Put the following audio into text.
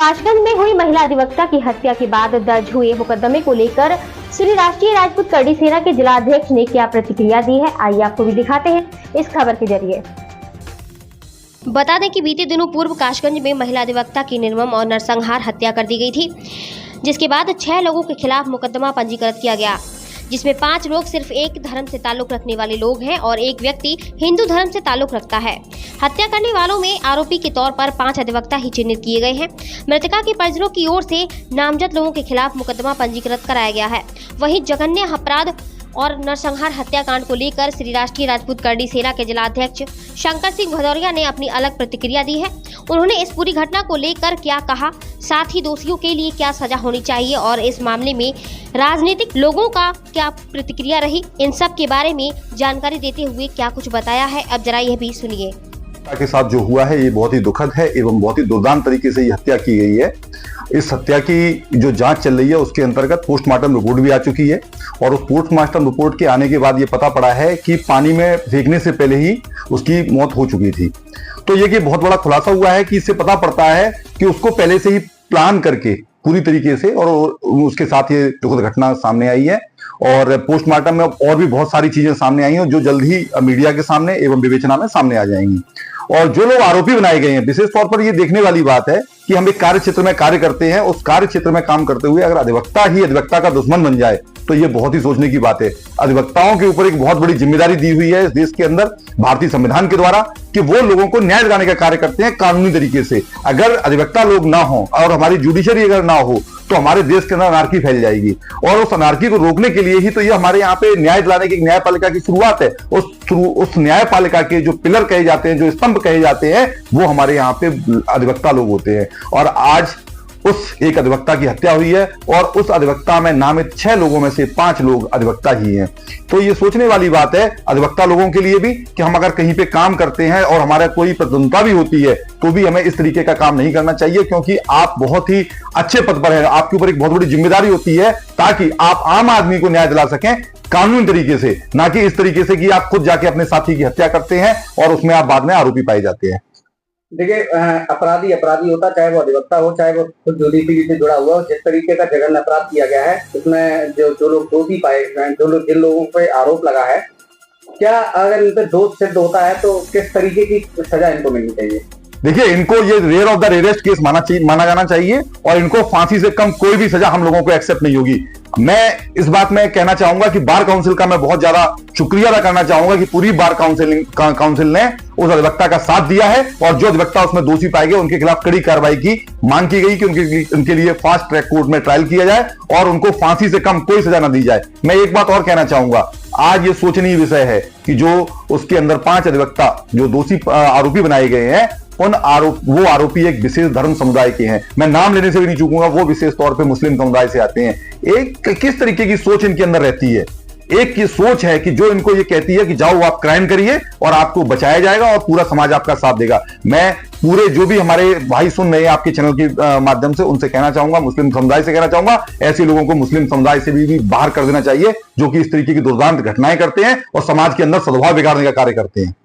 काशगंज में हुई महिला अधिवक्ता की हत्या के बाद दर्ज हुए मुकदमे को लेकर श्री राष्ट्रीय राजपूत करड़ी सेना के जिलाध्यक्ष ने क्या प्रतिक्रिया दी है, आइए आपको भी दिखाते हैं इस खबर के जरिए। बता दें कि बीते दिनों पूर्व काशगंज में महिला अधिवक्ता की निर्मम और नरसंहार हत्या कर दी गई थी, जिसके बाद 6 लोगों के खिलाफ मुकदमा पंजीकृत किया गया, जिसमें 5 लोग सिर्फ एक धर्म से ताल्लुक रखने वाले लोग हैं और एक व्यक्ति हिंदू धर्म से ताल्लुक रखता है। हत्या करने वालों में आरोपी के तौर पर 5 अधिवक्ता ही चिन्हित किए गए हैं। मृतका के परिजनों की ओर से नामजद लोगों के खिलाफ मुकदमा पंजीकृत कराया गया है। वहीं जघन्य अपराध और नरसंहार हत्याकांड को लेकर श्री राष्ट्रीय राजपूत करड़ी सेना के जिलाध्यक्ष शंकर सिंह भदौरिया ने अपनी अलग प्रतिक्रिया दी है। उन्होंने इस पूरी घटना को लेकर क्या कहा, साथ ही दोषियों के लिए क्या सजा होनी चाहिए और इस मामले में राजनीतिक लोगों का क्या प्रतिक्रिया रही, इन सब के बारे में जानकारी देते हुए क्या कुछ बताया है, अब जरा यह भी सुनिए। के साथ जो हुआ है ये बहुत ही दुखद है एवं बहुत ही दुर्दांत तरीके से ये हत्या की गई है। इस हत्या की जो जांच चल रही है उसके अंतर्गत पोस्टमार्टम रिपोर्ट भी आ चुकी है और उस पोस्टमार्टम रिपोर्ट के आने के बाद ये पता पड़ा है कि पानी में फेंकने से पहले ही उसकी मौत हो चुकी थी। तो ये बहुत बड़ा खुलासा हुआ है कि इससे पता पड़ता है कि उसको पहले से ही प्लान करके पूरी तरीके से, और उसके साथ ये दुखद घटना सामने आई है। और पोस्टमार्टम में और भी बहुत सारी चीजें सामने आई हैं जो जल्द ही मीडिया के सामने एवं विवेचना में सामने आ जाएंगी। और जो लोग आरोपी बनाए गए हैं, विशेष तौर पर ये देखने वाली बात है कि हम एक कार्य क्षेत्र में कार्य करते हैं, उस कार्य क्षेत्र में काम करते हुए अगर अधिवक्ता ही अधिवक्ता का दुश्मन बन जाए तो ये बहुत ही सोचने की बात है। अधिवक्ताओं के ऊपर एक बहुत बड़ी जिम्मेदारी दी हुई है इस देश के अंदर भारतीय संविधान के द्वारा कि वो लोगों को न्याय दिलाने का कार्य करते हैं कानूनी तरीके से। अगर अधिवक्ता लोग ना हो और हमारी जुडिशरी अगर ना हो तो हमारे देश के अंदर अनार्की फैल जाएगी, और उस अनार्की को रोकने के लिए ही तो ये हमारे यहाँ पे न्याय दिलाने की न्यायपालिका की शुरुआत है। उस न्यायपालिका के जो पिलर कहे जाते हैं, जो स्तंभ कहे जाते हैं, वो हमारे यहाँ पे अधिवक्ता लोग होते हैं। और आज उस एक अधिवक्ता की हत्या हुई है और उस अधिवक्ता में नामित 6 लोगों में से 5 लोग अधिवक्ता ही हैं। तो ये सोचने वाली बात है अधिवक्ता लोगों के लिए भी कि हम अगर कहीं पे काम करते हैं और हमारा कोई प्रतिद्वंदता भी होती है तो भी हमें इस तरीके का काम नहीं करना चाहिए, क्योंकि आप बहुत ही अच्छे पद पर हैं, आपके ऊपर एक बहुत बड़ी जिम्मेदारी होती है ताकि आप आम आदमी को न्याय दिला सकें कानूनी तरीके से, ना कि इस तरीके से कि आप खुद जाके अपने साथी की हत्या करते हैं और उसमें आप बाद में आरोपी पाए जाते हैं। देखिए, अपराधी अपराधी होता, चाहे वो अधिवक्ता हो, चाहे वो खुद जुडिशरी से जुड़ा हुआ हो। जिस तरीके का जघन्य अपराध किया गया है उसमें जो लोग दोषी पाए, जिन लोगों पे आरोप लगा है, क्या अगर इन पे दोष सिद्ध होता है तो किस तरीके की सजा इनको मिलनी चाहिए? देखिए, इनको ये rare of the rarest case माना जाना चाहिए और इनको फांसी से कम कोई भी सजा हम लोगों को एक्सेप्ट नहीं होगी। मैं इस बात में कहना चाहूंगा कि बार काउंसिल का मैं बहुत ज्यादा शुक्रिया अदा करना चाहूंगा कि पूरी बार काउंसिल ने उस अधिवक्ता का साथ दिया है और जो अधिवक्ता उसमें दोषी पाए गए उनके खिलाफ कड़ी कार्रवाई की मांग की गई कि उनके लिए फास्ट ट्रैक कोर्ट में ट्रायल किया जाए और उनको फांसी से कम कोई सजा न दी जाए। मैं एक बात और कहना चाहूंगा, आज ये सोचनीय विषय है कि जो उसके अंदर 5 अधिवक्ता जो दोषी आरोपी बनाए गए हैं वो आरोपी एक विशेष धर्म समुदाय के हैं। मैं नाम लेने से भी नहीं चूकूंगा, वो विशेष तौर पे मुस्लिम समुदाय से आते हैं। एक किस तरीके की सोच इनके अंदर रहती है, एक ये सोच है कि जो इनको ये कहती है कि जाओ आप क्राइम करिए और आपको बचाया जाएगा और पूरा समाज आपका साथ देगा। मैं पूरे जो भी हमारे भाई सुन रहे हैं आपके चैनल के माध्यम से उनसे कहना चाहूंगा, मुस्लिम समुदाय से कहना चाहूंगा, ऐसे लोगों को मुस्लिम समुदाय से भी बाहर कर देना चाहिए जो कि इस तरीके की दुर्दांत घटनाएं करते हैं और समाज के अंदर सद्भाव बिगाड़ने का कार्य करते हैं।